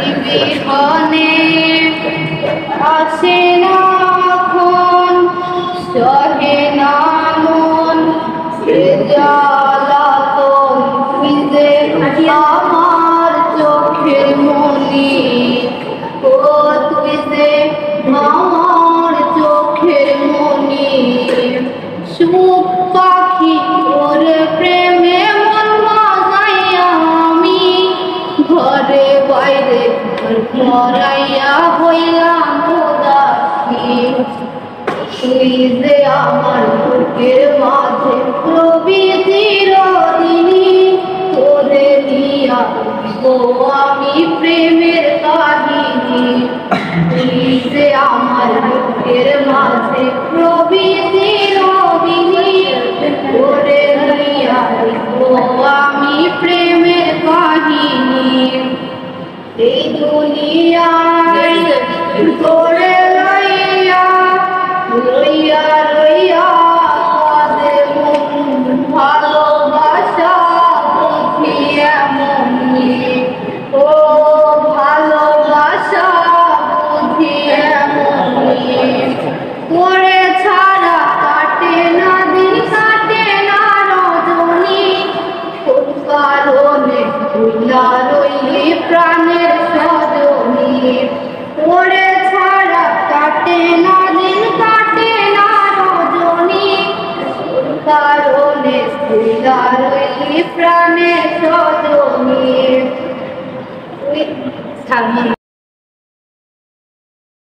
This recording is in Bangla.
বিহনে আসে না এখন সহে না মন জ্বালাতন ভিজে আমার চোখের মনি ও তুই যে আমার চোখের মনি সুখ পাখি ওর প্রেমে মন মাজাইয়া আমি ঘরে বাইরে মরাইয়া হইলাম উদাসী তুই যে আমার বুকের মাঝে রবি চিরদিনী তোরে নিয়া আমি প্রেমের কাহিনী তুই যে আমার বুকের মাঝে রবি চিরদিনী তোরে নিয়া আমি প্রেমের কাহিনী এই দুনিয়ায় তোরে লইয়া রইয়া রইয়া কাঁদে মন ভালোবাসা বুঝিয়া মনি ও ভালোবাসা বুঝিয়া মনি তোরে ছাড়া কাটে না দিন কাটে না রজনী কোন কারণে ভুলা রইলি প্রাণের সজনী তোরে ছাড়া কাটে না দিন কাটে না রজনী কোন কারণে ভুলা রইলি প্রাণের সজনী